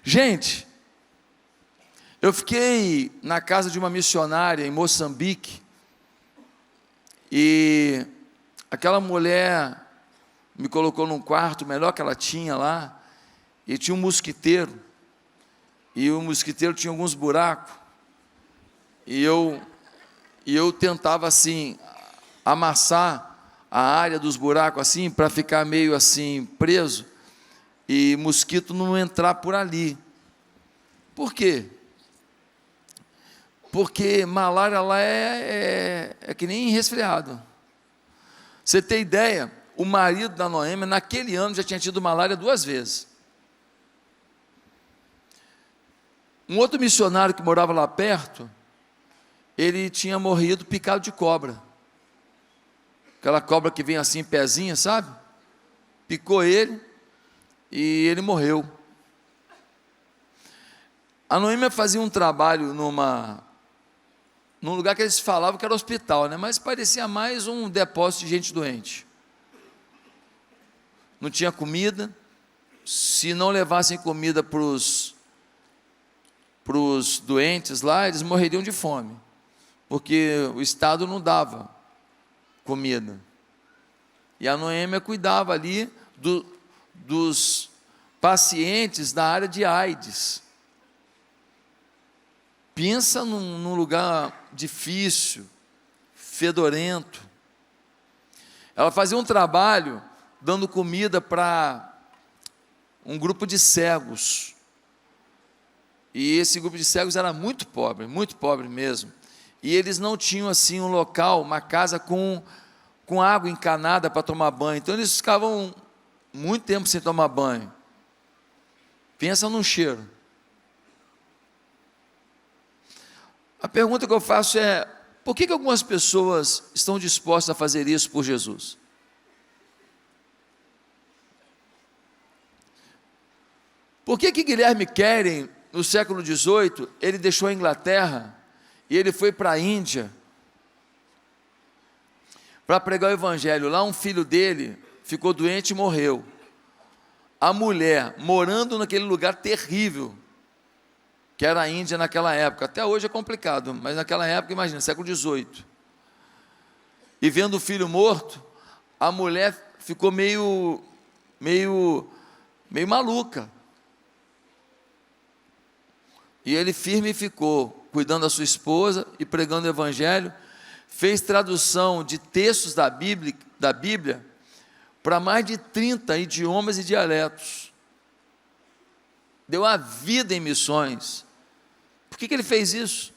Gente, eu fiquei na casa de uma missionária em Moçambique, e aquela mulher me colocou num quarto, o melhor que ela tinha lá, e tinha um mosquiteiro, e o mosquiteiro tinha alguns buracos, e eu tentava assim, amassar a área dos buracos assim, para ficar meio assim, preso, e mosquito não entrar por ali. Por quê? Porque malária lá é que nem resfriado. Você tem ideia, o marido da Noêmia, naquele ano, já tinha tido malária 2 vezes. Um outro missionário que morava lá perto, ele tinha morrido picado de cobra. Aquela cobra que vem assim, pezinha, sabe? Picou ele e ele morreu. A Noêmia fazia um trabalho num lugar que eles falavam que era hospital, né? Mas parecia mais um depósito de gente doente. Não tinha comida. Se não levassem comida para os doentes lá, eles morreriam de fome, porque o Estado não dava comida. E a Noêmia cuidava ali dos pacientes da área de AIDS. Pensa num lugar difícil, fedorento. Ela fazia um trabalho dando comida para um grupo de cegos. E esse grupo de cegos era muito pobre mesmo. E eles não tinham assim um local, uma casa com água encanada para tomar banho. Então eles ficavam muito tempo sem tomar banho. Pensa num cheiro. A pergunta que eu faço é: por que algumas pessoas estão dispostas a fazer isso por Jesus? Por que Guilherme Carey, no século XVIII, ele deixou a Inglaterra e ele foi para a Índia para pregar o Evangelho? Lá um filho dele ficou doente e morreu. A mulher, morando naquele lugar terrível, que era a Índia naquela época, até hoje é complicado, mas naquela época, imagina, século XVIII, e vendo o filho morto, a mulher ficou meio maluca, e ele firme ficou, cuidando da sua esposa e pregando o Evangelho, fez tradução de textos da Bíblia para mais de 30 idiomas e dialetos, deu a vida em missões. Por que ele fez isso?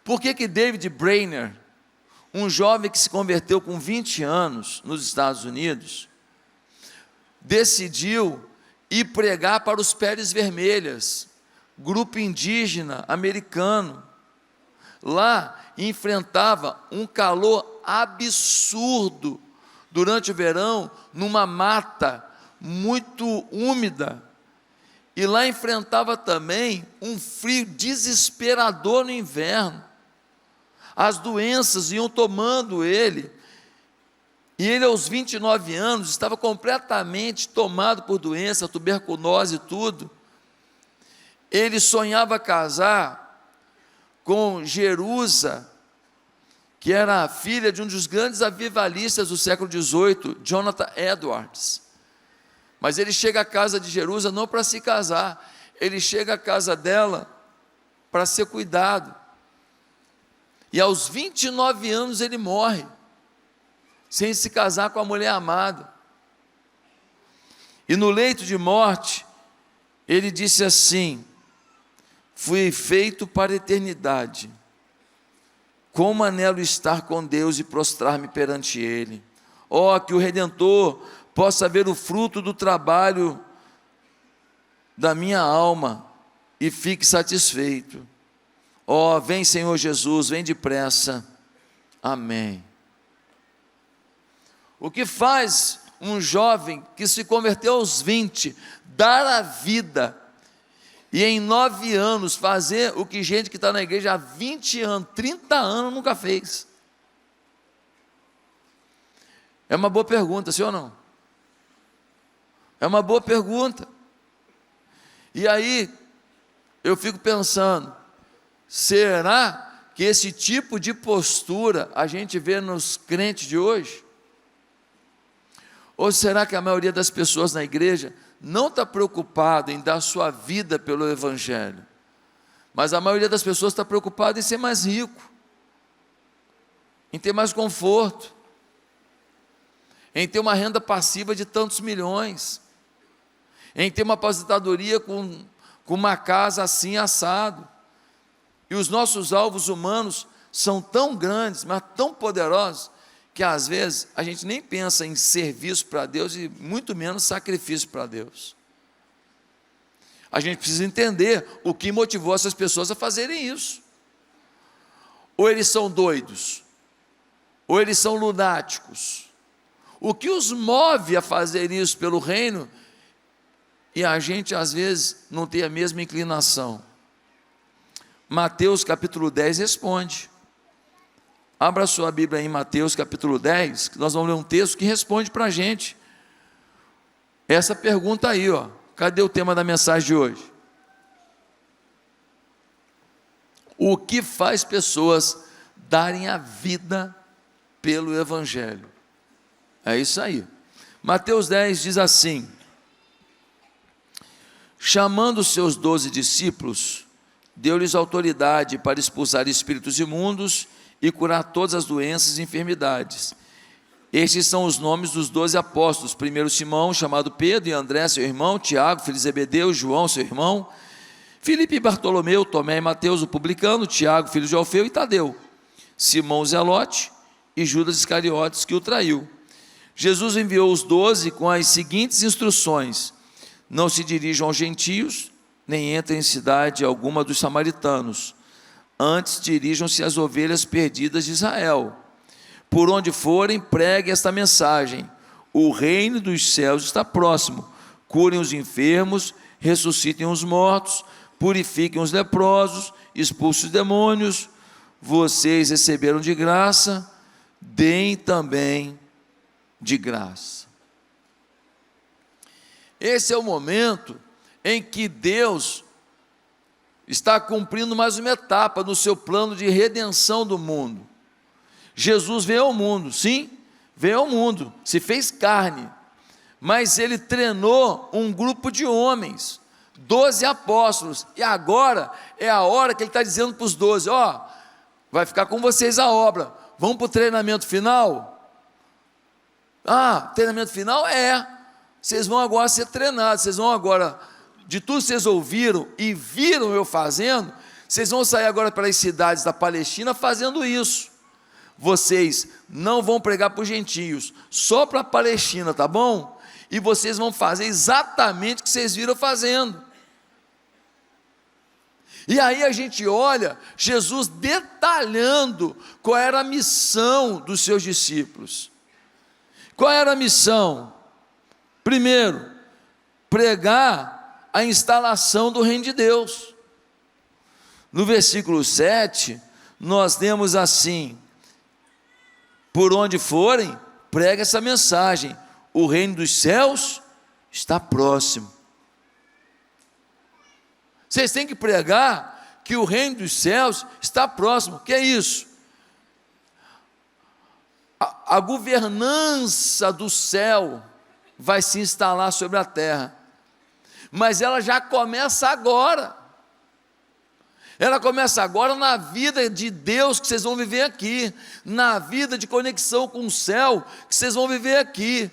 Por que David Brainerd, um jovem que se converteu com 20 anos nos Estados Unidos, decidiu ir pregar para os Peles Vermelhas, grupo indígena americano? Lá enfrentava um calor absurdo durante o verão, numa mata muito úmida, e lá enfrentava também um frio desesperador no inverno. As doenças iam tomando ele, e ele aos 29 anos estava completamente tomado por doença, tuberculose e tudo. Ele sonhava casar com Jerusa, que era a filha de um dos grandes avivalistas do século XVIII, Jonathan Edwards. Mas ele chega à casa de Jerusa não para se casar, ele chega à casa dela para ser cuidado. E aos 29 anos ele morre, sem se casar com a mulher amada. E no leito de morte, ele disse assim: fui feito para a eternidade, como anelo estar com Deus e prostrar-me perante Ele. Ó, que o Redentor possa ver o fruto do trabalho da minha alma e fique satisfeito. Ó, vem Senhor Jesus, vem depressa. Amém. O que faz um jovem que se converteu aos 20, dar a vida, e em 9 anos fazer o que gente que está na igreja há 20 anos, 30 anos nunca fez? É uma boa pergunta, sim ou não? É uma boa pergunta. E aí, eu fico pensando, será que esse tipo de postura a gente vê nos crentes de hoje? Ou será que a maioria das pessoas na igreja não está preocupada em dar sua vida pelo Evangelho, mas a maioria das pessoas está preocupada em ser mais rico, em ter mais conforto, em ter uma renda passiva de tantos milhões, em ter uma aposentadoria com uma casa assim assado. E os nossos alvos humanos são tão grandes, mas tão poderosos, que às vezes a gente nem pensa em serviço para Deus e muito menos sacrifício para Deus. A gente precisa entender o que motivou essas pessoas a fazerem isso. Ou eles são doidos, ou eles são lunáticos. O que os move a fazer isso pelo reino, e a gente às vezes não tem a mesma inclinação? Mateus capítulo 10 responde. Abra sua Bíblia em Mateus capítulo 10, que nós vamos ler um texto que responde para a gente essa pergunta aí, ó. Cadê o tema da mensagem de hoje? O que faz pessoas darem a vida pelo Evangelho? É isso aí. Mateus 10 diz assim: chamando os seus 12 discípulos, deu-lhes autoridade para expulsar espíritos imundos e curar todas as doenças e enfermidades. Estes são os nomes dos 12 apóstolos: primeiro Simão, chamado Pedro, e André, seu irmão, Tiago, filho de Zebedeu, João, seu irmão, Filipe e Bartolomeu, Tomé e Mateus, o publicano, Tiago, filho de Alfeu, e Tadeu, Simão o Zelote e Judas Iscariotes, que o traiu. Jesus enviou os 12 com as seguintes instruções: não se dirijam aos gentios, nem entrem em cidade alguma dos samaritanos. Antes dirijam-se às ovelhas perdidas de Israel. Por onde forem, preguem esta mensagem: o reino dos céus está próximo. Curem os enfermos, ressuscitem os mortos, purifiquem os leprosos, expulsem os demônios. Vocês receberam de graça, deem também de graça. Esse é o momento em que Deus está cumprindo mais uma etapa no seu plano de redenção do mundo. Jesus veio ao mundo, sim, veio ao mundo, se fez carne, mas ele treinou um grupo de homens, 12 apóstolos, e agora é a hora que ele está dizendo para os 12, ó, vai ficar com vocês a obra, vamos para o treinamento final? Treinamento final vocês vão agora ser treinados, vocês vão agora, de tudo que vocês ouviram e viram eu fazendo, vocês vão sair agora pelas cidades da Palestina fazendo isso. Vocês não vão pregar para os gentios, só para a Palestina, tá bom? E vocês vão fazer exatamente o que vocês viram fazendo. E aí a gente olha Jesus detalhando qual era a missão dos seus discípulos. Qual era a missão? Primeiro, pregar a instalação do reino de Deus. No versículo 7, nós lemos assim: por onde forem, prega essa mensagem, o reino dos céus está próximo. Vocês têm que pregar que o reino dos céus está próximo. O que é isso? A governança do céu vai se instalar sobre a terra, mas ela já começa agora. Ela começa agora na vida de Deus que vocês vão viver aqui, na vida de conexão com o céu que vocês vão viver aqui.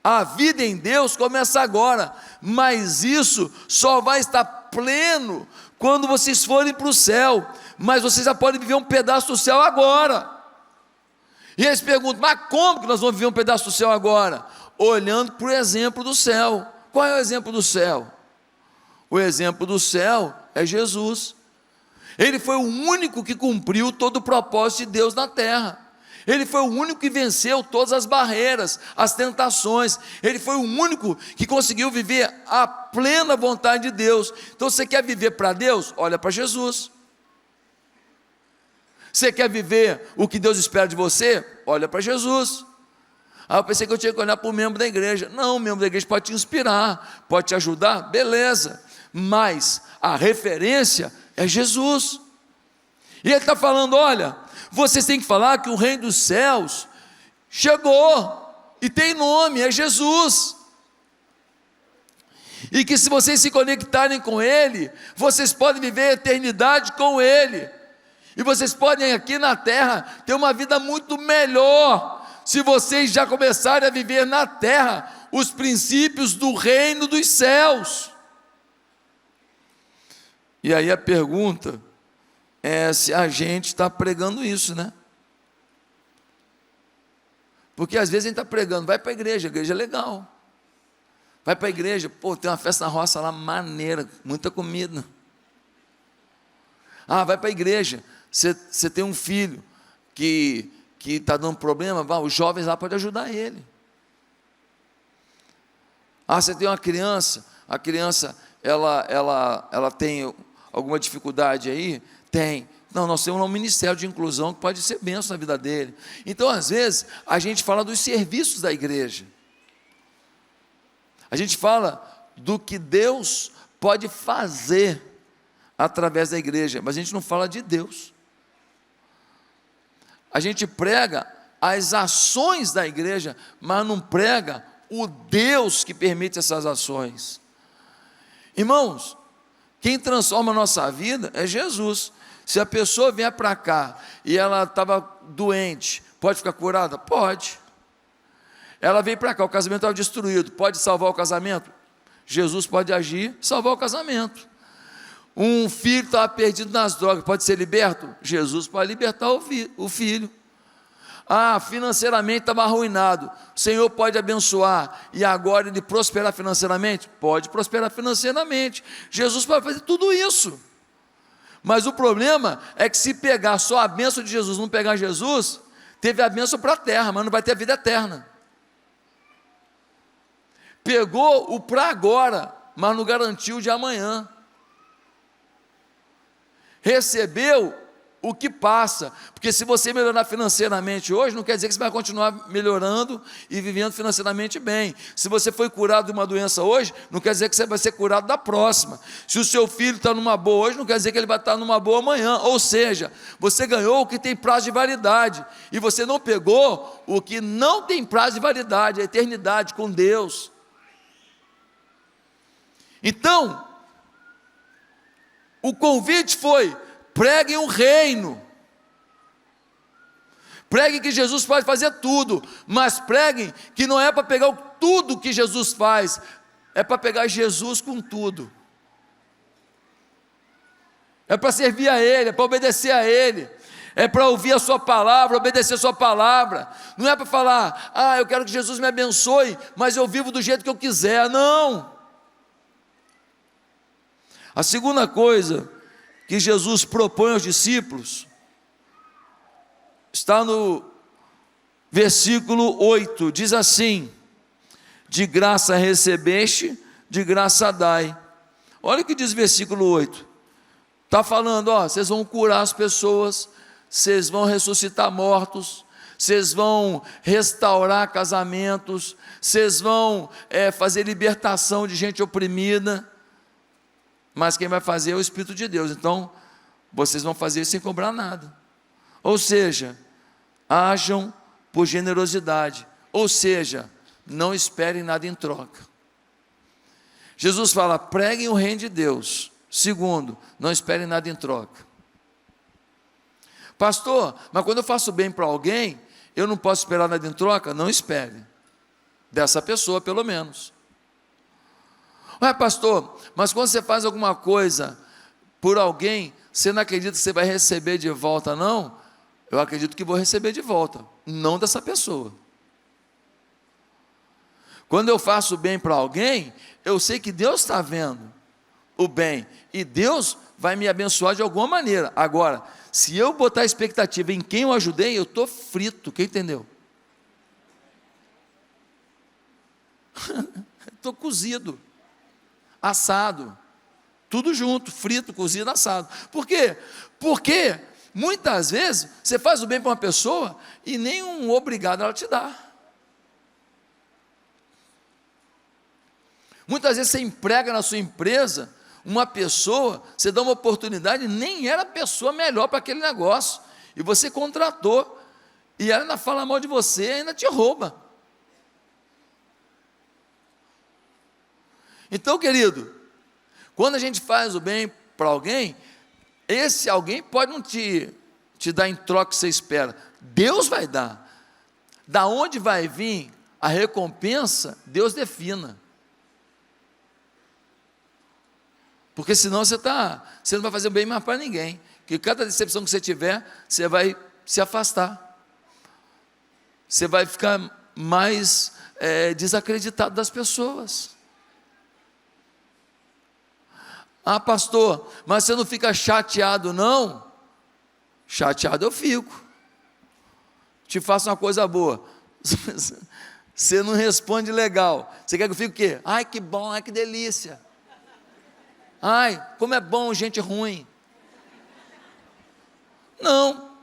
A vida em Deus começa agora, mas isso só vai estar pleno quando vocês forem para o céu, mas vocês já podem viver um pedaço do céu agora. E eles perguntam: mas como que nós vamos viver um pedaço do céu agora? Olhando para o exemplo do céu. Qual é o exemplo do céu? O exemplo do céu é Jesus. Ele foi o único que cumpriu todo o propósito de Deus na terra. Ele foi o único que venceu todas as barreiras, as tentações. Ele foi o único que conseguiu viver a plena vontade de Deus. Então, você quer viver para Deus? Olha para Jesus. Você quer viver o que Deus espera de você? Olha para Jesus. Eu pensei que eu tinha que olhar para o membro da igreja. Não, o membro da igreja pode te inspirar, pode te ajudar, beleza. mas a referência é Jesus. E ele está falando: olha, vocês têm que falar que o reino dos céus chegou, e tem nome, é Jesus. E que se vocês se conectarem com Ele, vocês podem viver a eternidade com Ele. E vocês podem aqui na terra ter uma vida muito melhor, se vocês já começarem a viver na terra os princípios do reino dos céus. E aí a pergunta é se a gente está pregando isso, né? Porque às vezes a gente está pregando, vai para a igreja é legal. Vai para a igreja, pô, tem uma festa na roça lá, maneira, muita comida. Ah, vai para a igreja, você tem um filho que está dando problema, os jovens lá podem ajudar ele. Ah, você tem uma criança, a criança, ela tem alguma dificuldade aí? Tem. Não, nós temos um ministério de inclusão que pode ser bênção na vida dele. Então, às vezes, a gente fala dos serviços da igreja. A gente fala do que Deus pode fazer através da igreja, mas a gente não fala de Deus. A gente prega as ações da igreja, mas não prega o Deus que permite essas ações. Irmãos, quem transforma a nossa vida é Jesus. Se a pessoa vier para cá e ela estava doente, pode ficar curada? Pode. Ela veio para cá, o casamento estava destruído, pode salvar o casamento? Jesus pode agir, salvar o casamento. Um filho estava perdido nas drogas, pode ser liberto? Jesus pode libertar o filho. Ah, financeiramente estava arruinado, o Senhor pode abençoar, e agora ele prosperar financeiramente? Pode prosperar financeiramente, Jesus pode fazer tudo isso. Mas o problema é que se pegar só a bênção de Jesus, não pegar Jesus, teve a bênção para a terra, mas não vai ter a vida eterna. Pegou o para agora, mas não garantiu o de amanhã. Recebeu o que passa, porque se você melhorar financeiramente hoje, não quer dizer que você vai continuar melhorando e vivendo financeiramente bem. Se você foi curado de uma doença hoje, não quer dizer que você vai ser curado da próxima. Se o seu filho está numa boa hoje, não quer dizer que ele vai estar numa boa amanhã. Ou seja, você ganhou o que tem prazo de validade, e você não pegou o que não tem prazo de validade, a eternidade com Deus. Então, o convite foi: preguem o reino, preguem que Jesus pode fazer tudo, mas preguem que não é para pegar tudo que Jesus faz, é para pegar Jesus com tudo, é para servir a Ele, é para obedecer a Ele, é para ouvir a sua palavra, obedecer a sua palavra. Não é para falar: ah, eu quero que Jesus me abençoe, mas eu vivo do jeito que eu quiser. Não. A segunda coisa que Jesus propõe aos discípulos está no versículo 8, diz assim: de graça recebeste, de graça dai. Olha o que diz o versículo 8, está falando: ó, vocês vão curar as pessoas, vocês vão ressuscitar mortos, vocês vão restaurar casamentos, vocês vão fazer libertação de gente oprimida, mas quem vai fazer é o Espírito de Deus. Então, vocês vão fazer isso sem cobrar nada. Ou seja, ajam por generosidade. Ou seja, não esperem nada em troca. Jesus fala: preguem o reino de Deus. Segundo, não esperem nada em troca. Pastor, mas quando eu faço bem para alguém, eu não posso esperar nada em troca? Não espere. Dessa pessoa, pelo menos. Ué, pastor, mas quando você faz alguma coisa por alguém, você não acredita que você vai receber de volta? Não, eu acredito que vou receber de volta, não dessa pessoa. Quando eu faço bem para alguém, eu sei que Deus está vendo o bem, e Deus vai me abençoar de alguma maneira. Agora, se eu botar expectativa em quem eu ajudei, eu estou frito, quem entendeu? Estou cozido, assado, tudo junto, frito, cozido, assado. Por quê? Porque muitas vezes você faz o bem para uma pessoa e nem um obrigado ela te dá. Muitas vezes você emprega na sua empresa Uma pessoa, você dá uma oportunidade, nem era a pessoa melhor para aquele negócio, e você contratou, e ela ainda fala mal de você, ainda te rouba. Então, querido, quando a gente faz o bem para alguém, esse alguém pode não te dar em troca o que você espera, Deus vai dar. Da onde vai vir a recompensa, Deus defina. Porque senão você não vai fazer bem mais para ninguém. Que cada decepção que você tiver, você vai se afastar. Você vai ficar mais desacreditado das pessoas. Ah, pastor, mas você não fica chateado, não? Chateado eu fico. Te faço uma coisa boa. Você não responde legal. Você quer que eu fique o quê? Ai, que bom, ai, que delícia. Ai, como é bom gente ruim. Não.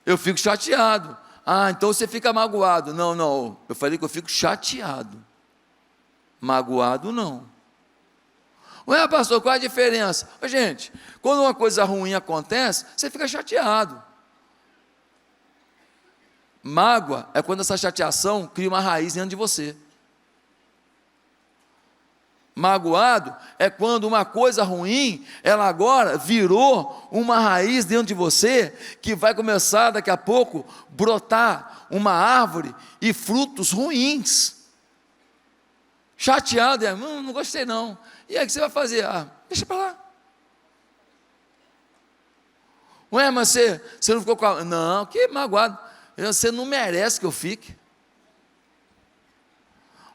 Eu fico chateado. Ah, então você fica magoado. Não, não. Eu falei que eu fico chateado. Magoado, não. Ué, pastor, qual é a diferença? Ô, gente, quando uma coisa ruim acontece, você fica chateado. Mágoa é quando essa chateação cria uma raiz dentro de você. Magoado é quando uma coisa ruim, ela agora virou uma raiz dentro de você, que vai começar daqui a pouco brotar uma árvore e frutos ruins. Chateado é, não gostei não. E aí o que você vai fazer? Ah, deixa para lá. Ué, mas você não ficou com a... Não, que magoado. Você não merece que eu fique.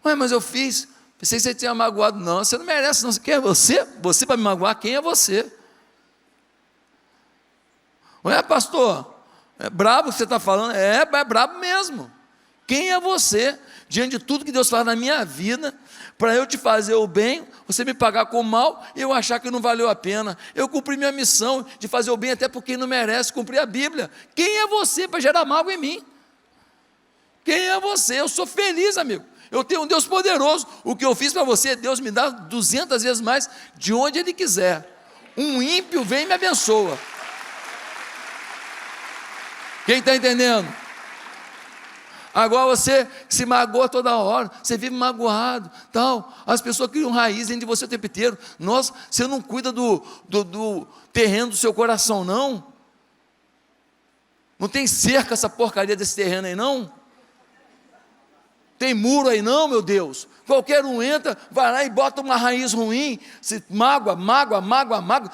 Ué, mas eu fiz... Pensei que você tinha magoado. Não, você não merece, não. Quem é você? Você para me magoar, quem é você? Ué, pastor, é brabo o que você está falando? É brabo mesmo. Quem é você? Diante de tudo que Deus faz na minha vida, para eu te fazer o bem, você me pagar com o mal, e eu achar que não valeu a pena. Eu cumpri minha missão de fazer o bem até por quem não merece, cumprir a Bíblia. Quem é você para gerar mágoa em mim? Quem é você? Eu sou feliz, amigo. Eu tenho um Deus poderoso. O que eu fiz para você, Deus me dá 200 vezes mais de onde Ele quiser. Um ímpio vem e me abençoa. Quem está entendendo? Agora você se magoa toda hora, você vive magoado, tal. As pessoas criam raiz dentro de você o tempo inteiro. Nossa, você não cuida do terreno do seu coração, não? Não tem cerca essa porcaria desse terreno aí, não? Tem muro aí não, meu Deus? Qualquer um entra, vai lá e bota uma raiz ruim, se mágoa,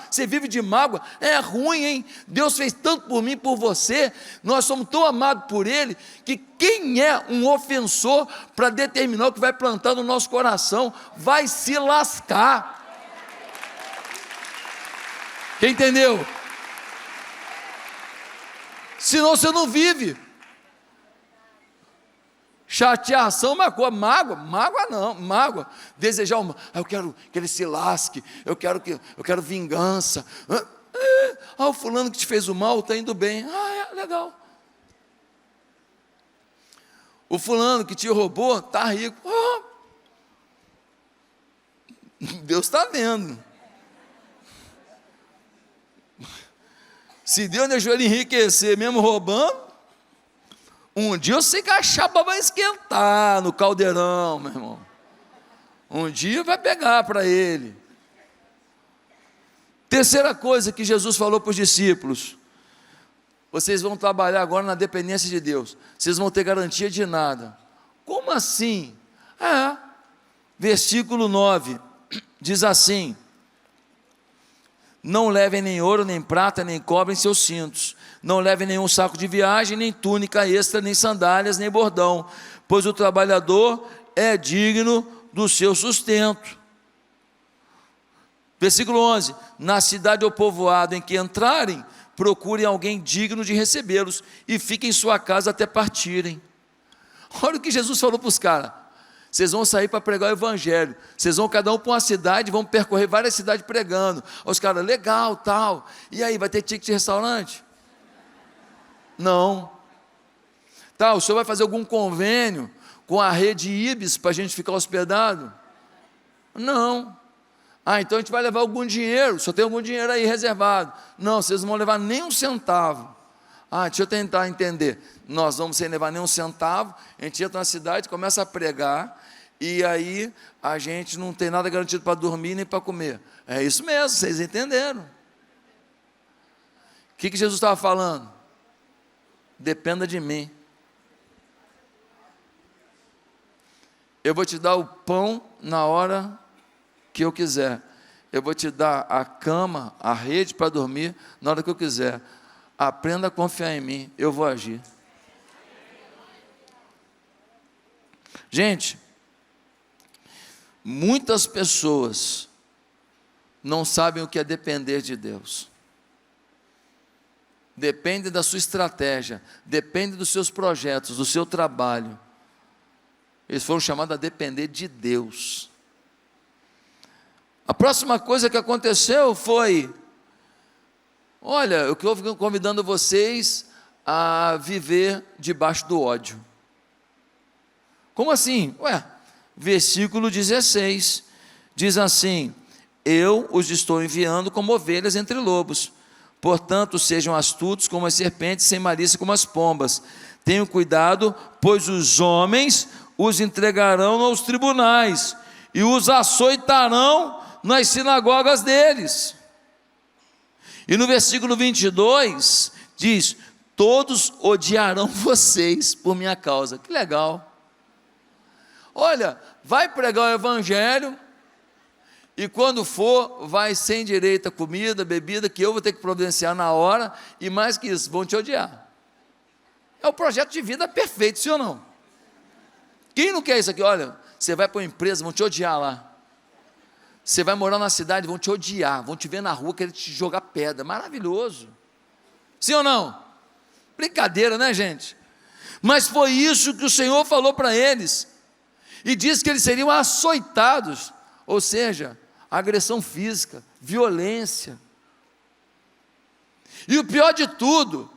você vive de mágoa, é ruim, hein? Deus fez tanto por mim, por você, nós somos tão amados por Ele, que quem é um ofensor para determinar o que vai plantar no nosso coração, vai se lascar. Quem entendeu? Senão você não vive. Chateação, mágoa não, desejar eu quero que ele se lasque, eu quero vingança, o fulano que te fez o mal está indo bem, legal, o fulano que te roubou está rico, Deus está vendo, se Deus deixou ele enriquecer mesmo roubando, um dia eu sei que a chapa vai esquentar no caldeirão, meu irmão. Um dia vai pegar para ele. Terceira coisa que Jesus falou para os discípulos: vocês vão trabalhar agora na dependência de Deus, vocês vão ter garantia de nada. Como assim? Versículo 9, diz assim: não levem nem ouro, nem prata, nem cobre em seus cintos, não levem nenhum saco de viagem, nem túnica extra, nem sandálias, nem bordão, pois o trabalhador é digno do seu sustento. Versículo 11, na cidade ou povoado em que entrarem, procurem alguém digno de recebê-los, e fiquem em sua casa até partirem. Olha o que Jesus falou para os caras: vocês vão sair para pregar o evangelho, vocês vão cada um para uma cidade, vão percorrer várias cidades pregando. Os caras, legal, tal, e aí, vai ter ticket de restaurante? Não. Tá, o senhor vai fazer algum convênio com a rede Ibis para a gente ficar hospedado? Não. Ah, então a gente vai levar algum dinheiro, só tem algum dinheiro aí reservado. Não, vocês não vão levar nem um centavo. Ah, deixa eu tentar entender. Nós vamos sem levar nem um centavo, a gente entra na cidade, começa a pregar, e aí a gente não tem nada garantido para dormir nem para comer. É isso mesmo, vocês entenderam. O que Jesus estava falando? Dependa de mim. Eu vou te dar o pão na hora que eu quiser. Eu vou te dar a cama, a rede para dormir na hora que eu quiser. Aprenda a confiar em mim, eu vou agir. Gente, muitas pessoas não sabem o que é depender de Deus. Depende da sua estratégia, depende dos seus projetos, do seu trabalho. Eles foram chamados a depender de Deus. A próxima coisa que aconteceu foi: olha, eu estou convidando vocês a viver debaixo do ódio. Como assim? Versículo 16, diz assim: eu os estou enviando como ovelhas entre lobos, portanto sejam astutos como as serpentes, sem malícia como as pombas. Tenham cuidado, pois os homens os entregarão aos tribunais, e os açoitarão nas sinagogas deles. E no versículo 22, diz: todos odiarão vocês por minha causa. Que legal. Olha, vai pregar o evangelho, e quando for, vai sem direito a comida, bebida, que eu vou ter que providenciar na hora, e mais que isso, vão te odiar. É o projeto de vida perfeito, sim ou não? Quem não quer isso aqui? Olha, você vai para uma empresa, vão te odiar lá. Você vai morar na cidade, vão te odiar, vão te ver na rua, querer te jogar pedra. Maravilhoso. Sim ou não? Brincadeira, né, gente? Mas foi isso que o Senhor falou para eles. E disse que eles seriam açoitados, ou seja, agressão física, violência. E o pior de tudo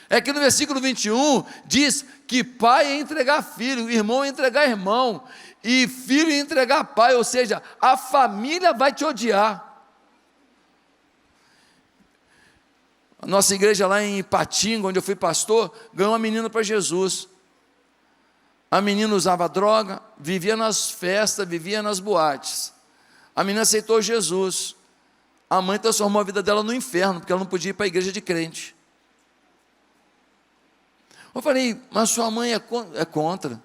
é que no versículo 21 diz que pai é entregar filho, irmão é entregar irmão, e filho é entregar pai, ou seja, a família vai te odiar. A nossa igreja lá em Ipatinga, onde eu fui pastor, ganhou uma menina para Jesus. A menina usava droga, vivia nas festas, vivia nas boates. A menina aceitou Jesus. A mãe transformou a vida dela no inferno, porque ela não podia ir para a igreja de crente. Eu falei: mas sua mãe é contra.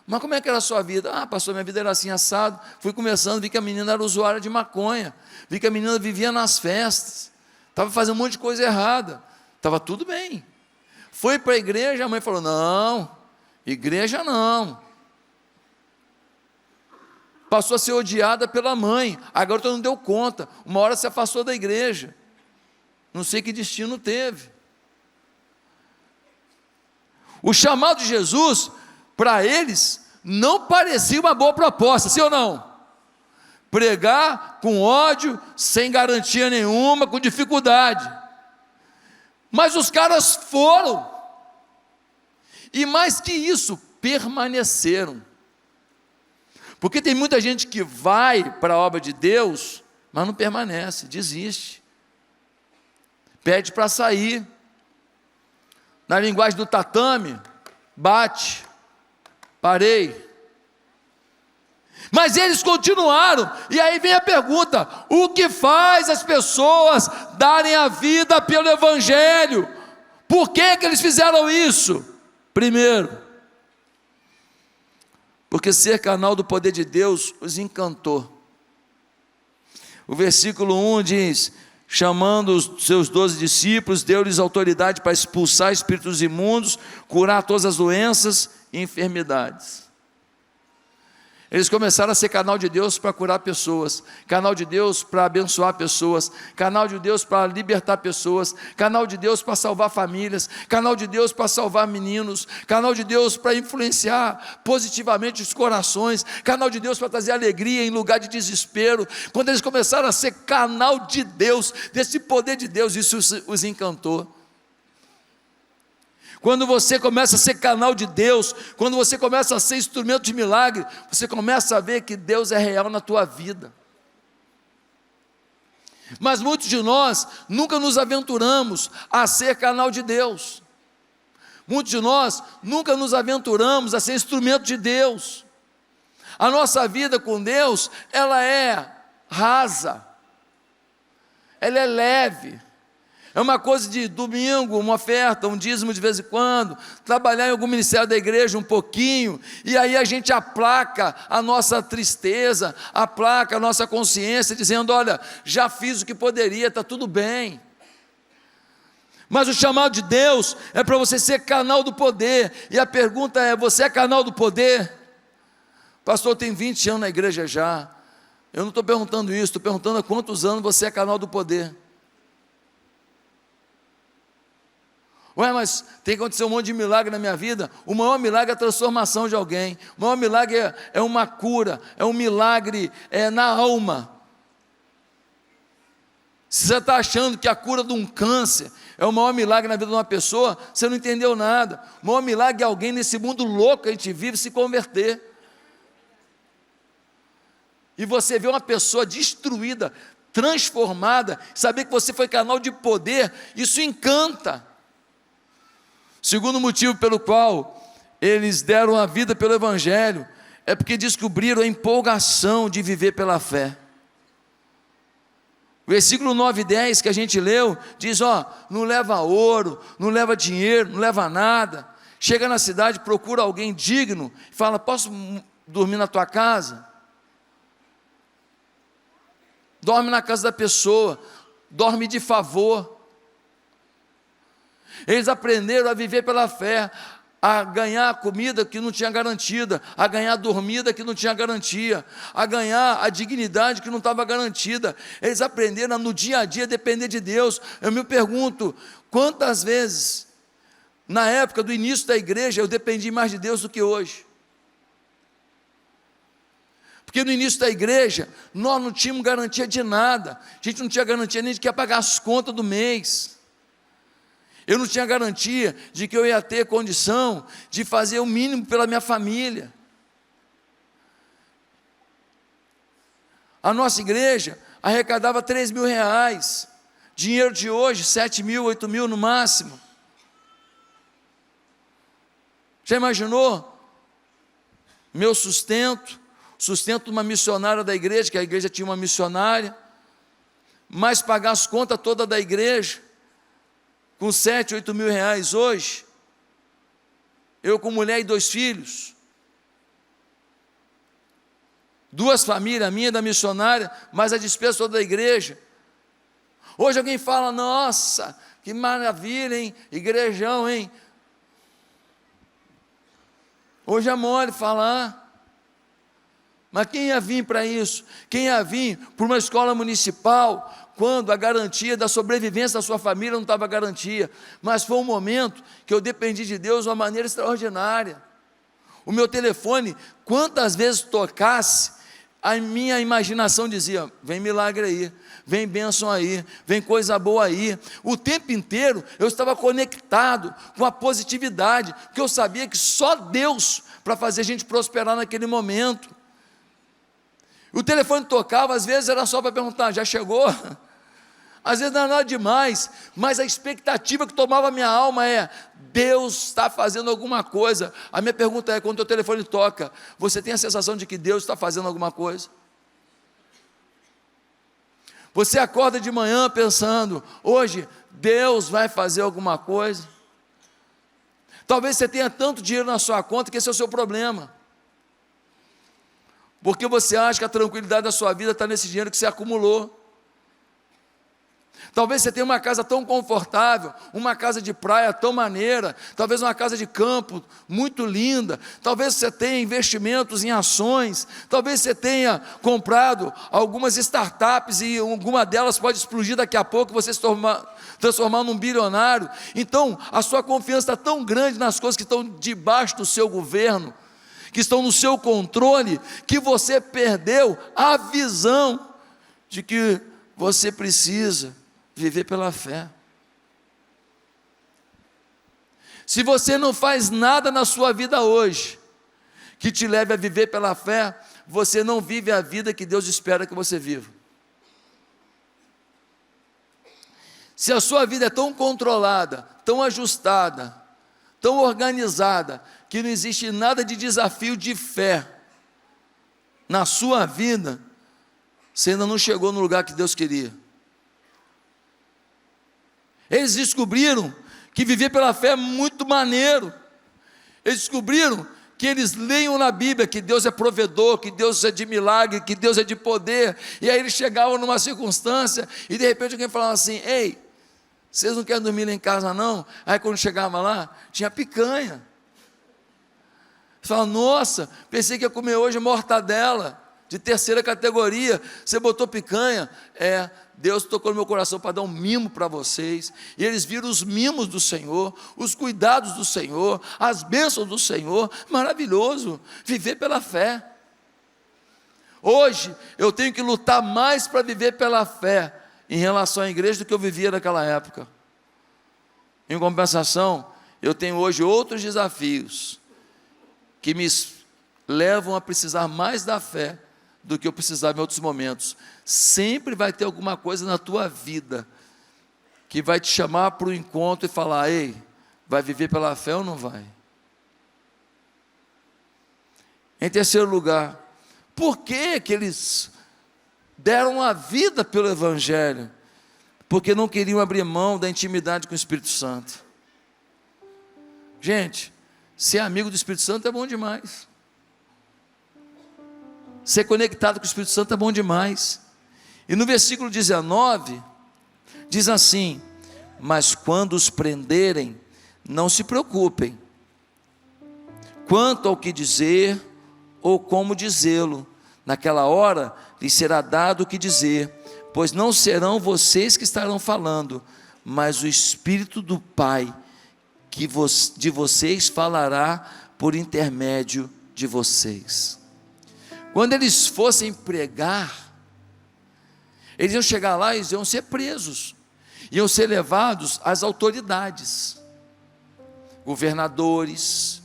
Mas como é que era a sua vida? Ah, pastor, minha vida era assim, assado. Fui começando, vi que a menina era usuária de maconha, vi que a menina vivia nas festas, estava fazendo um monte de coisa errada, estava tudo bem. Foi para a igreja, a mãe falou: não, igreja não. Passou a ser odiada pela mãe, a garota não deu conta, uma hora se afastou da igreja, não sei que destino teve. O chamado de Jesus, para eles, não parecia uma boa proposta, sim ou não? Pregar com ódio, sem garantia nenhuma, com dificuldade. Mas os caras foram, e mais que isso, permaneceram. Porque tem muita gente que vai para a obra de Deus, mas não permanece, desiste, pede para sair. Na linguagem do tatame, bate, parei. Mas eles continuaram, e aí vem a pergunta: o que faz as pessoas darem a vida pelo evangelho? Por que eles fizeram isso? Primeiro, porque ser canal do poder de Deus os encantou. O versículo 1 diz: chamando os seus 12 discípulos, deu-lhes autoridade para expulsar espíritos imundos, curar todas as doenças e enfermidades. Eles começaram a ser canal de Deus para curar pessoas, canal de Deus para abençoar pessoas, canal de Deus para libertar pessoas, canal de Deus para salvar famílias, canal de Deus para salvar meninos, canal de Deus para influenciar positivamente os corações, canal de Deus para trazer alegria em lugar de desespero. Quando eles começaram a ser canal de Deus, desse poder de Deus, isso os encantou. Quando você começa a ser canal de Deus, quando você começa a ser instrumento de milagre, você começa a ver que Deus é real na tua vida. Mas muitos de nós nunca nos aventuramos a ser canal de Deus. Muitos de nós nunca nos aventuramos a ser instrumento de Deus. A nossa vida com Deus, ela é rasa, ela é leve. É uma coisa de domingo, uma oferta, um dízimo de vez em quando, trabalhar em algum ministério da igreja um pouquinho, e aí a gente aplaca a nossa tristeza, aplaca a nossa consciência, dizendo: olha, já fiz o que poderia, está tudo bem. Mas o chamado de Deus é para você ser canal do poder, e a pergunta é: você é canal do poder? Pastor, tem 20 anos na igreja já. Eu não estou perguntando isso, estou perguntando há quantos anos você é canal do poder. Ué, mas tem que acontecer um monte de milagre na minha vida. O maior milagre é a transformação de alguém. O maior milagre é uma cura, é um milagre na alma. Se você está achando que a cura de um câncer é o maior milagre na vida de uma pessoa, você não entendeu nada. O maior milagre é alguém nesse mundo louco que a gente vive se converter. E você vê uma pessoa destruída, transformada, saber que você foi canal de poder, isso encanta. Segundo motivo pelo qual eles deram a vida pelo Evangelho, é porque descobriram a empolgação de viver pela fé. O versículo 9 e 10 que a gente leu, diz: não leva ouro, não leva dinheiro, não leva nada. Chega na cidade, procura alguém digno, fala: posso dormir na tua casa? Dorme na casa da pessoa, dorme de favor. Eles aprenderam a viver pela fé, a ganhar comida que não tinha garantida, a ganhar dormida que não tinha garantia, a ganhar a dignidade que não estava garantida. Eles aprenderam a, no dia a dia, depender de Deus. Eu me pergunto, quantas vezes, na época do início da igreja, eu dependi mais de Deus do que hoje? Porque no início da igreja, nós não tínhamos garantia de nada, a gente não tinha garantia nem de que ia pagar as contas do mês. Eu não tinha garantia de que eu ia ter condição de fazer o mínimo pela minha família. A nossa igreja arrecadava 3 mil reais, dinheiro de hoje, 7 mil, 8 mil no máximo. Já imaginou? Meu sustento de uma missionária da igreja, que a igreja tinha uma missionária, mas pagar as contas todas da igreja, com 7, 8 mil reais hoje, eu com mulher e 2 filhos, 2 famílias, a minha e da missionária, mais a despesa toda da igreja. Hoje alguém fala: nossa, que maravilha, hein, igrejão, hein? Hoje é mole falar. Mas quem ia vir para isso? Quem ia vir para uma escola municipal, quando a garantia da sobrevivência da sua família não estava garantia? Mas foi um momento que eu dependi de Deus de uma maneira extraordinária. O meu telefone, quantas vezes tocasse, a minha imaginação dizia: vem milagre aí, vem bênção aí, vem coisa boa aí. O tempo inteiro eu estava conectado com a positividade, porque eu sabia que só Deus para fazer a gente prosperar naquele momento. O telefone tocava, às vezes era só para perguntar: já chegou? Às vezes não era nada demais, mas a expectativa que tomava a minha alma é: Deus está fazendo alguma coisa. A minha pergunta é: quando o teu telefone toca, você tem a sensação de que Deus está fazendo alguma coisa? Você acorda de manhã pensando: hoje Deus vai fazer alguma coisa? Talvez você tenha tanto dinheiro na sua conta que esse é o seu problema, porque você acha que a tranquilidade da sua vida está nesse dinheiro que você acumulou. Talvez você tenha uma casa tão confortável, uma casa de praia tão maneira, talvez uma casa de campo muito linda, talvez você tenha investimentos em ações, talvez você tenha comprado algumas startups e alguma delas pode explodir daqui a pouco, você se transformar num bilionário. Então a sua confiança está tão grande nas coisas que estão debaixo do seu governo, que estão no seu controle, que você perdeu a visão de que você precisa viver pela fé. Se você não faz nada na sua vida hoje que te leve a viver pela fé, você não vive a vida que Deus espera que você viva. Se a sua vida é tão controlada, tão ajustada, tão organizada, que não existe nada de desafio de fé na sua vida, você ainda não chegou no lugar que Deus queria. Eles descobriram que viver pela fé é muito maneiro. Eles descobriram que eles leiam na Bíblia que Deus é provedor, que Deus é de milagre, que Deus é de poder. E aí eles chegavam numa circunstância e de repente alguém falava assim: ei, vocês não querem dormir lá em casa não? Aí quando chegava lá, tinha picanha. Você fala: nossa, pensei que ia comer hoje mortadela de terceira categoria, você botou picanha. Deus tocou no meu coração para dar um mimo para vocês, e eles viram os mimos do Senhor, os cuidados do Senhor, as bênçãos do Senhor. Maravilhoso, viver pela fé. Hoje, eu tenho que lutar mais para viver pela fé, em relação à igreja, do que eu vivia naquela época. Em compensação, eu tenho hoje outros desafios, que me levam a precisar mais da fé, do que eu precisava em outros momentos. Sempre vai ter alguma coisa na tua vida que vai te chamar para o encontro e falar: ei, vai viver pela fé ou não vai? Em terceiro lugar, por que eles deram a vida pelo Evangelho? Porque não queriam abrir mão da intimidade com o Espírito Santo. Gente, ser amigo do Espírito Santo é bom demais. Ser conectado com o Espírito Santo é bom demais. E no versículo 19, diz assim: mas quando os prenderem, não se preocupem quanto ao que dizer ou como dizê-lo. Naquela hora lhes será dado o que dizer, pois não serão vocês que estarão falando, mas o Espírito do Pai que de vocês falará por intermédio de vocês. Quando eles fossem pregar, eles iam chegar lá e iam ser presos, iam ser levados às autoridades, governadores,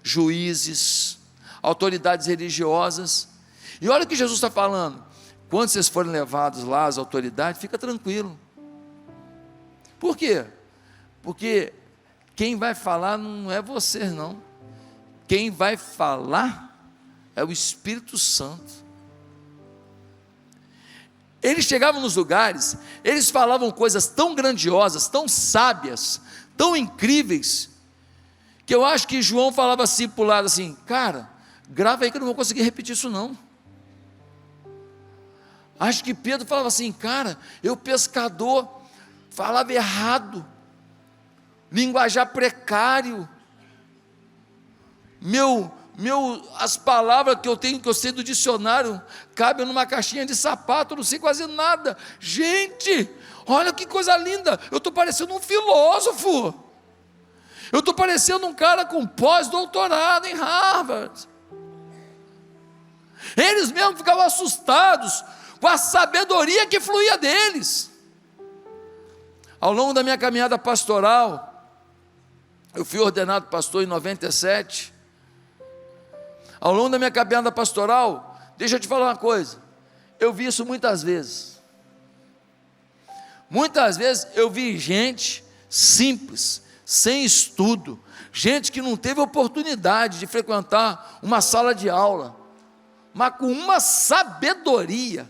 juízes, autoridades religiosas. E olha o que Jesus está falando: quando vocês forem levados lá às autoridades, fica tranquilo. Por quê? Porque quem vai falar não é você não, quem vai falar é o Espírito Santo. Eles chegavam nos lugares, eles falavam coisas tão grandiosas, tão sábias, tão incríveis, que eu acho que João falava assim para o lado assim: cara, grava aí que eu não vou conseguir repetir isso não. Acho que Pedro falava assim: cara, eu pescador, falava errado, linguajar precário, as palavras que eu sei do dicionário, cabem numa caixinha de sapato, eu não sei quase nada. Gente, olha que coisa linda, eu estou parecendo um filósofo, eu estou parecendo um cara com pós-doutorado em Harvard. Eles mesmos ficavam assustados com a sabedoria que fluía deles. Ao longo da minha caminhada pastoral, eu fui ordenado pastor em 97, ao longo da minha caminhada pastoral, deixa eu te falar uma coisa, eu vi isso muitas vezes. Muitas vezes eu vi gente simples, sem estudo, gente que não teve oportunidade de frequentar uma sala de aula, mas com uma sabedoria,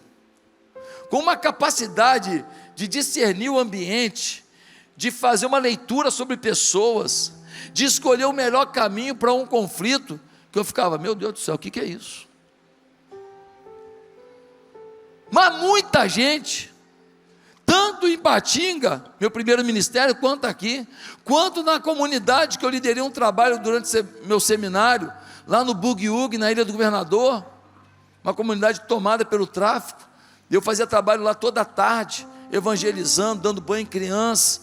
com uma capacidade de discernir o ambiente, de fazer uma leitura sobre pessoas, de escolher o melhor caminho para um conflito, que eu ficava: meu Deus do céu, o que é isso? Mas muita gente, tanto em Patinga, meu primeiro ministério, quanto aqui, quanto na comunidade que eu liderei um trabalho durante meu seminário, lá no Bugiug, na Ilha do Governador, uma comunidade tomada pelo tráfico. Eu fazia trabalho lá toda a tarde, evangelizando, dando banho em criança,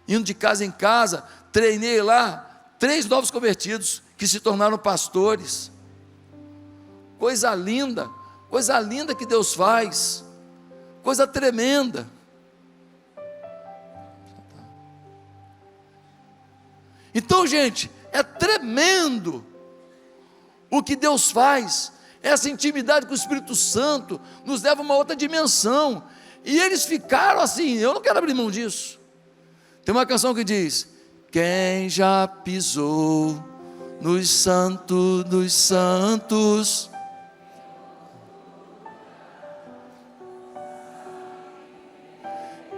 indo de casa em casa. Treinei lá 3 novos convertidos que se tornaram pastores. Coisa linda que Deus faz, coisa tremenda. Então, gente, é tremendo o que Deus faz. Essa intimidade com o Espírito Santo nos leva a uma outra dimensão. E eles ficaram assim: eu não quero abrir mão disso. Tem uma canção que diz: quem já pisou nos santos dos santos?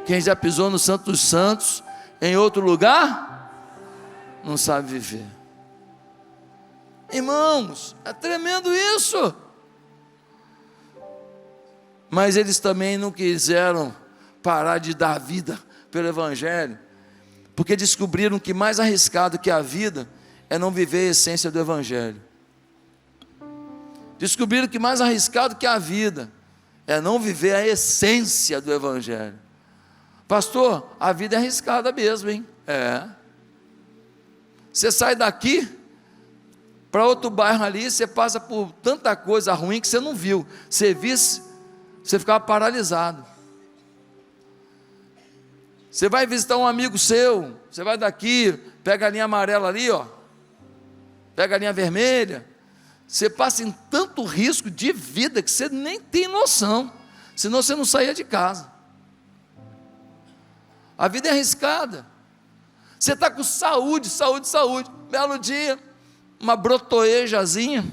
Quem já pisou no santo dos santos em outro lugar, não sabe viver. Irmãos, é tremendo isso. Mas eles também não quiseram parar de dar vida pelo Evangelho, porque descobriram que mais arriscado que a vida é não viver a essência do Evangelho. Descobriram que mais arriscado que a vida é não viver a essência do Evangelho. Pastor, a vida é arriscada mesmo, hein? É. Você sai daqui para outro bairro ali, você passa por tanta coisa ruim que você não viu. Você visse, você ficava paralisado. Você vai visitar um amigo seu, você vai daqui, pega a linha amarela ali, ó, pega a linha vermelha, você passa em tanto risco de vida que você nem tem noção, senão você não saía de casa. A vida é arriscada. Você está com saúde, belo dia, uma brotoejazinha,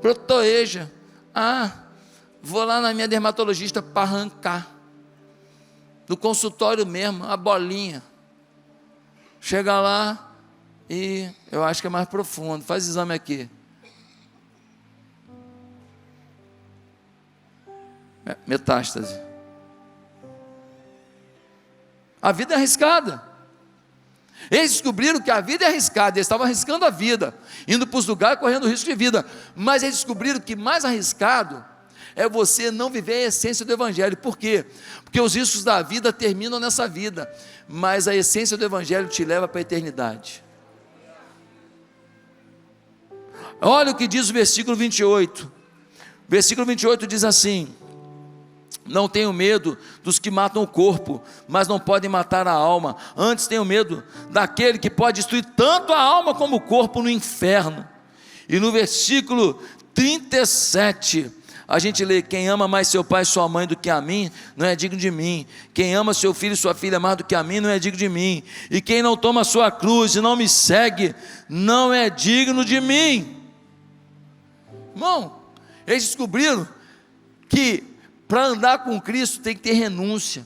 brotoeja, vou lá na minha dermatologista para arrancar, no consultório mesmo, a bolinha, chega lá e eu acho que é mais profundo, faz exame aqui, metástase. A vida é arriscada. Eles descobriram que a vida é arriscada, eles estavam arriscando a vida, indo para os lugares correndo risco de vida, mas eles descobriram que mais arriscado é você não viver a essência do Evangelho. Por quê? Porque os riscos da vida terminam nessa vida, mas a essência do Evangelho te leva para a eternidade. Olha o que diz o versículo 28. Versículo 28 diz assim: não tenho medo dos que matam o corpo, mas não podem matar a alma. Antes tenho medo daquele que pode destruir tanto a alma como o corpo no inferno. E no versículo 37, a gente lê: quem ama mais seu pai e sua mãe do que a mim, não é digno de mim. Quem ama seu filho e sua filha mais do que a mim, não é digno de mim. E quem não toma a sua cruz e não me segue, não é digno de mim. Irmão, eles descobriram que para andar com Cristo tem que ter renúncia.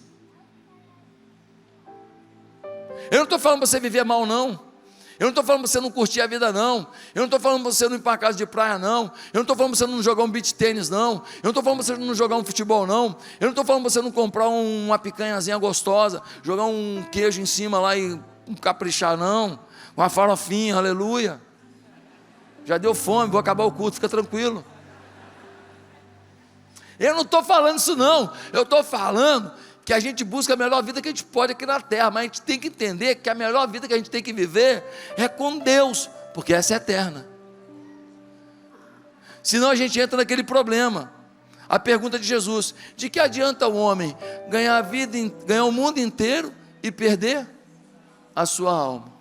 Eu não estou falando para você viver mal, não. Eu não estou falando para você não curtir a vida, não. Eu não estou falando para você não ir para a casa de praia, não. Eu não estou falando para você não jogar um beach tênis, não. Eu não estou falando para você não jogar um futebol, não. Eu não estou falando para você não comprar uma picanhazinha gostosa, jogar um queijo em cima lá e caprichar, não. Uma farofinha, aleluia. Já deu fome, vou acabar o culto, fica tranquilo. Eu não estou falando isso não, eu estou falando que a gente busca a melhor vida que a gente pode aqui na terra, mas a gente tem que entender que a melhor vida que a gente tem que viver é com Deus, porque essa é eterna. Senão a gente entra naquele problema, a pergunta de Jesus: de que adianta o homem ganhar a vida, ganhar o mundo inteiro e perder a sua alma?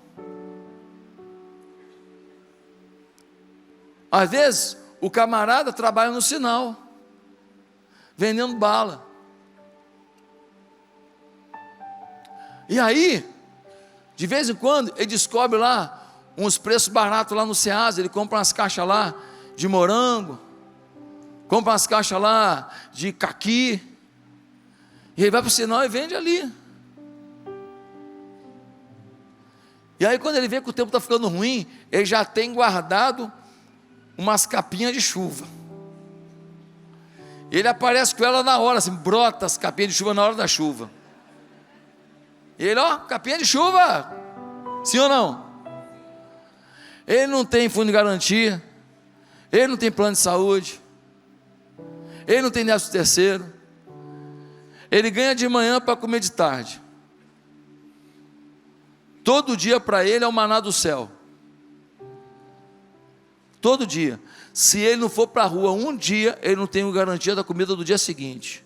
Às vezes o camarada trabalha no sinal, vendendo bala. E aí, de vez em quando, ele descobre lá uns preços baratos lá no Ceasa. Ele compra umas caixas lá de morango, compra umas caixas lá de caqui, e ele vai para o sinal e vende ali. E aí, quando ele vê que o tempo está ficando ruim, ele já tem guardado umas capinhas de chuva. Ele aparece com ela na hora, assim, brota as capinhas de chuva na hora da chuva. Ele, capinha de chuva, sim ou não? Ele não tem fundo de garantia, ele não tem plano de saúde, ele não tem 13º, ele ganha de manhã para comer de tarde. Todo dia para ele é o maná do céu. Todo dia. Se ele não for para a rua um dia, ele não tem garantia da comida do dia seguinte.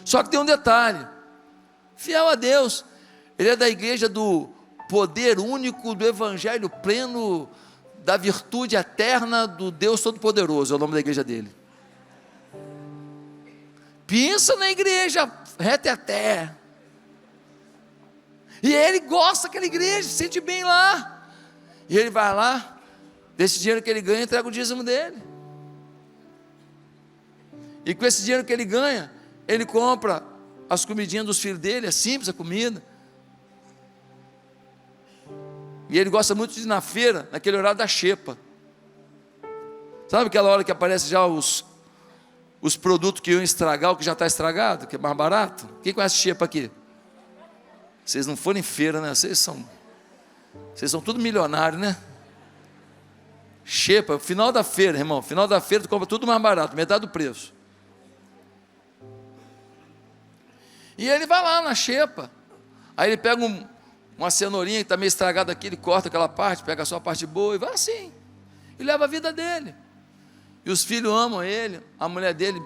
Só que tem um detalhe: fiel a Deus, ele é da igreja do poder único, do evangelho pleno, da virtude eterna do Deus Todo-Poderoso, é o nome da igreja dele. Pensa na igreja reta até, E ele gosta daquela igreja, se sente bem lá. E ele vai lá, desse dinheiro que ele ganha, entrega o dízimo dele. E com esse dinheiro que ele ganha, ele compra as comidinhas dos filhos dele, é simples a comida. E ele gosta muito de ir na feira, naquele horário da xepa. Sabe aquela hora que aparece já os produtos que iam estragar, o que já está estragado, que é mais barato? Quem conhece xepa aqui? Vocês não foram em feira, né? Vocês são tudo milionários, né? Xepa, final da feira, irmão. Final da feira tu compra tudo mais barato, metade do preço. E ele vai lá na xepa. Aí ele pega uma cenourinha que está meio estragada aqui, ele corta aquela parte, pega só a parte boa e vai assim. E leva a vida dele. E os filhos amam ele, a mulher dele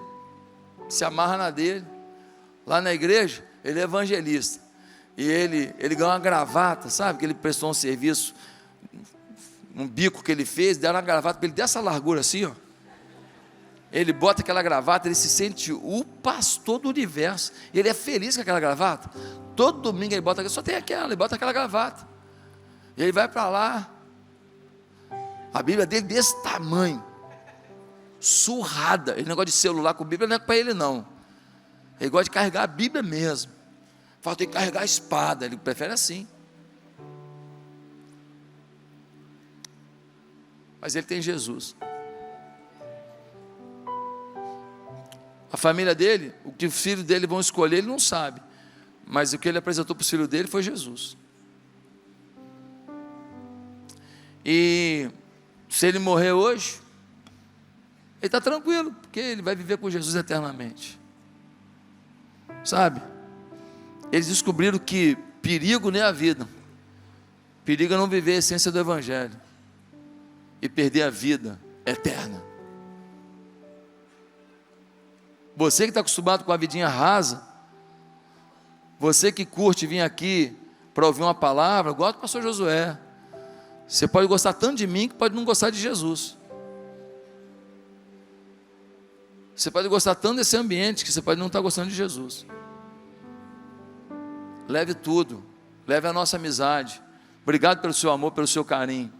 se amarra na dele. Lá na igreja, ele é evangelista. E ele ganhou uma gravata, sabe? Que ele prestou um serviço, um bico que ele fez, deram uma gravata para ele dessa largura assim, ó. Ele bota aquela gravata, ele se sente o pastor do universo. Ele é feliz com aquela gravata. Todo domingo ele bota, só tem aquela, ele bota aquela gravata. E ele vai para lá. A Bíblia dele desse tamanho, surrada. Ele não gosta de celular com Bíblia, não é para ele não. Ele gosta de carregar a Bíblia mesmo. Fala, tem que carregar a espada. Ele prefere assim. Mas ele tem Jesus. A família dele, o que os filhos dele vão escolher, ele não sabe. Mas o que ele apresentou para os filhos dele foi Jesus. E se ele morrer hoje, ele está tranquilo, porque ele vai viver com Jesus eternamente. Sabe? Eles descobriram que perigo não é a vida. Perigo é não viver a essência do Evangelho e perder a vida eterna. Você que está acostumado com a vidinha rasa, você que curte vir aqui para ouvir uma palavra, gosta do pastor Josué. Você pode gostar tanto de mim que pode não gostar de Jesus. Você pode gostar tanto desse ambiente que você pode não estar gostando de Jesus. Leve tudo, leve a nossa amizade. Obrigado pelo seu amor, pelo seu carinho.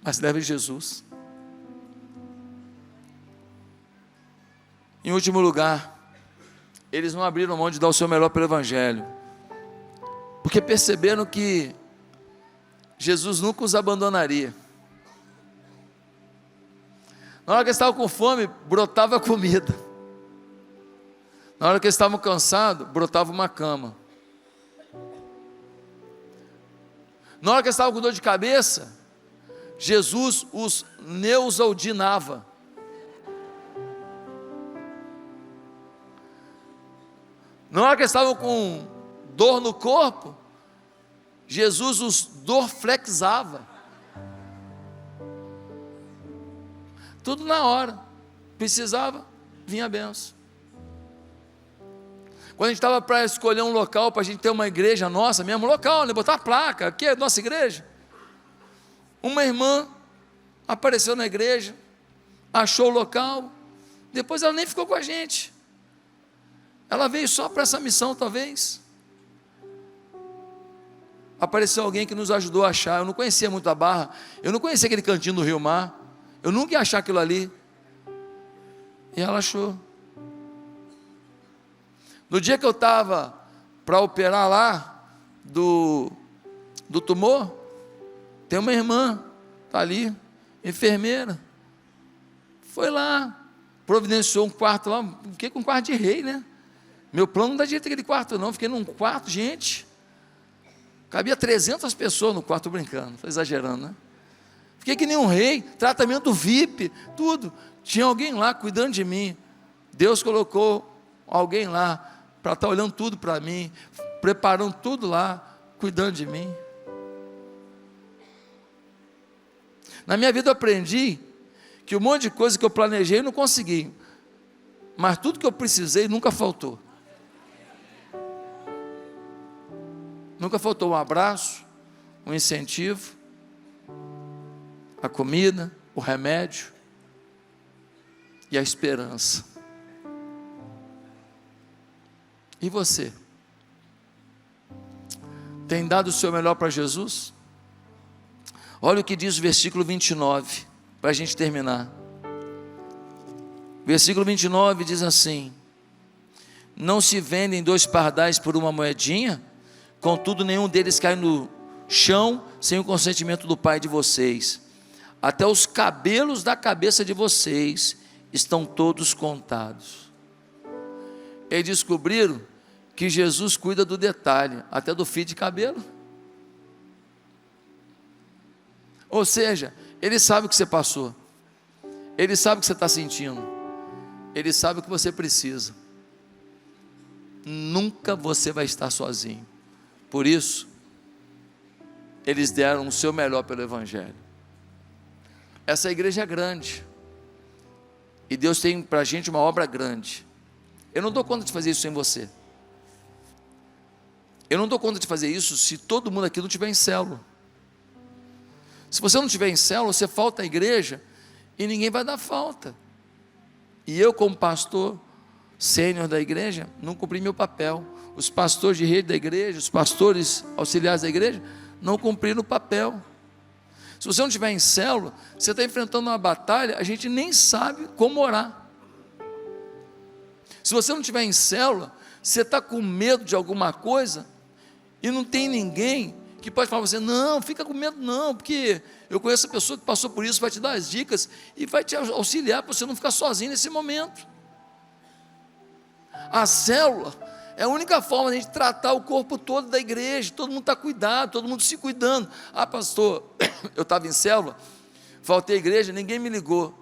Mas leve Jesus. Em último lugar, eles não abriram mão de dar o seu melhor pelo Evangelho, porque perceberam que Jesus nunca os abandonaria. Na hora que eles estavam com fome, brotava comida. Na hora que eles estavam cansados, brotava uma cama. Na hora que eles estavam com dor de cabeça, Jesus os neusaldinava. Na hora que eles estavam com dor no corpo, Jesus os dorflexava. Tudo na hora. Precisava, vinha a benção. Quando a gente estava para escolher um local para a gente ter uma igreja nossa, mesmo local, né? Botar a placa, aqui é a nossa igreja. Uma irmã apareceu na igreja, achou o local, depois ela nem ficou com a gente. Ela veio só para essa missão, talvez. Apareceu alguém que nos ajudou a achar. Eu não conhecia muito a Barra, eu não conhecia aquele cantinho do Rio Mar, eu nunca ia achar aquilo ali. E ela achou. No dia que eu estava para operar lá do tumor, tem uma irmã, está ali, enfermeira, foi lá, providenciou um quarto lá, fiquei com um quarto de rei, né? Meu plano não dá direito aquele quarto não, fiquei num quarto, gente, cabia 300 pessoas no quarto, brincando, estou exagerando, né? Fiquei que nem um rei, tratamento VIP, tudo, tinha alguém lá cuidando de mim. Deus colocou alguém lá, para estar olhando tudo para mim, preparando tudo lá, cuidando de mim. Na minha vida eu aprendi que um monte de coisa que eu planejei eu não consegui, mas tudo que eu precisei nunca faltou. Nunca faltou um abraço, um incentivo, a comida, o remédio e a esperança. E você? dado o seu melhor para Jesus? Olha o que diz o versículo 29, para a gente terminar. Versículo 29 diz assim: não se vendem 2 pardais por uma moedinha? Contudo, nenhum deles cai no chão sem o consentimento do Pai de vocês. Até os cabelos da cabeça de vocês estão todos contados. Eles descobriram que Jesus cuida do detalhe, até do fio de cabelo. Ou seja, Ele sabe o que você passou, Ele sabe o que você está sentindo, Ele sabe o que você precisa. Nunca você vai estar sozinho. Por isso, eles deram o seu melhor pelo Evangelho. Essa igreja é grande, e Deus tem para a gente uma obra grande. Eu não dou conta de fazer isso sem você. Eu não dou conta de fazer isso se todo mundo aqui não estiver em célula. Se você não estiver em célula, você falta à igreja e ninguém vai dar falta. E eu, como pastor sênior da igreja, não cumpri meu papel. Os pastores de rede da igreja, os pastores auxiliares da igreja, não cumpriram o papel. Se você não estiver em célula, você está enfrentando uma batalha, a gente nem sabe como orar. Se você não estiver em célula, você está com medo de alguma coisa, e não tem ninguém que pode falar para você: não, fica com medo não, porque eu conheço a pessoa que passou por isso, vai te dar as dicas, e vai te auxiliar para você não ficar sozinho nesse momento. A célula é a única forma de a gente tratar o corpo todo da igreja. Todo mundo está cuidado, todo mundo se cuidando. Ah, pastor, eu estava em célula, faltei à igreja, ninguém me ligou,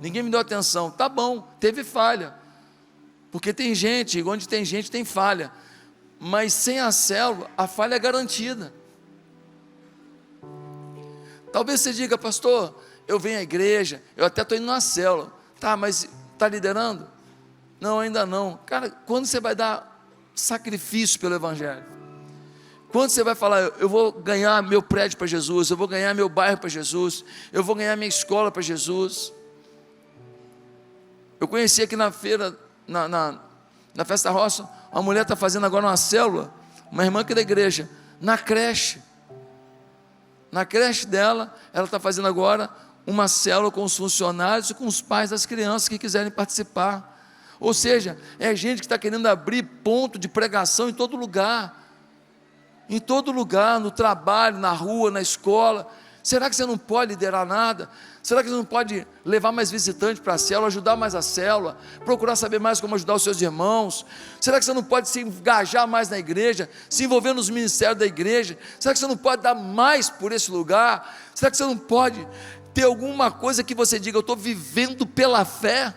ninguém me deu atenção. Tá bom, teve falha, porque tem gente, onde tem gente tem falha, mas sem a célula, a falha é garantida. Talvez você diga: pastor, eu venho à igreja, eu até estou indo na célula. Tá, mas está liderando? Não, ainda não. Cara, quando você vai dar sacrifício pelo Evangelho? Quando você vai falar: eu vou ganhar meu prédio para Jesus, eu vou ganhar meu bairro para Jesus, eu vou ganhar minha escola para Jesus? Eu conheci aqui na feira, na Festa Roça, uma mulher está fazendo agora uma célula, uma irmã aqui da igreja, na creche dela, ela está fazendo agora uma célula com os funcionários e com os pais das crianças que quiserem participar. Ou seja, é gente que está querendo abrir ponto de pregação em todo lugar, no trabalho, na rua, na escola. Será que você não pode liderar nada? Será que você não pode levar mais visitantes para a célula, ajudar mais a célula, procurar saber mais como ajudar os seus irmãos? Será que você não pode se engajar mais na igreja, se envolver nos ministérios da igreja? Será que você não pode dar mais por esse lugar? Será que você não pode ter alguma coisa que você diga: eu estou vivendo pela fé?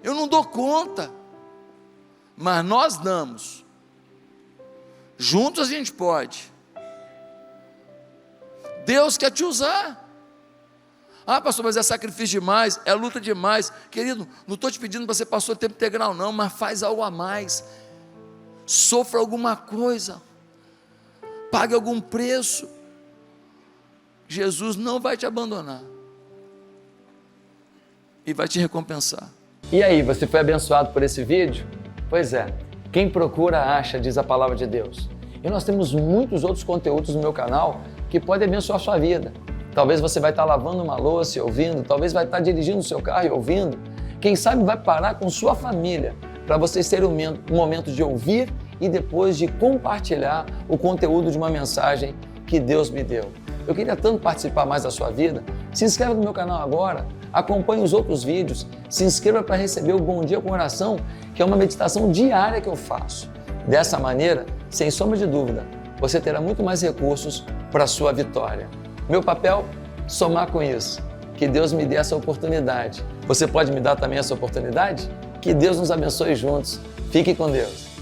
Eu não dou conta, mas nós damos. Juntos a gente pode. Deus quer te usar. Ah, pastor, mas é sacrifício demais, é luta demais. Querido, não estou te pedindo para ser pastor de tempo integral não, mas faz algo a mais. Sofra alguma coisa, pague algum preço. Jesus não vai te abandonar e vai te recompensar. E aí, você foi abençoado por esse vídeo? Pois é, quem procura acha, diz a palavra de Deus. E nós temos muitos outros conteúdos no meu canal que podem abençoar a sua vida. Talvez você vai estar lavando uma louça e ouvindo, talvez vai estar dirigindo o seu carro e ouvindo. Quem sabe vai parar com sua família para vocês terem um momento de ouvir e depois de compartilhar o conteúdo de uma mensagem que Deus me deu. Eu queria tanto participar mais da sua vida. Se inscreva no meu canal agora, acompanhe os outros vídeos, se inscreva para receber o Bom Dia com Oração, que é uma meditação diária que eu faço. Dessa maneira, sem sombra de dúvida, você terá muito mais recursos para a sua vitória. Meu papel? Somar com isso. Que Deus me dê essa oportunidade. Você pode me dar também essa oportunidade? Que Deus nos abençoe juntos. Fique com Deus.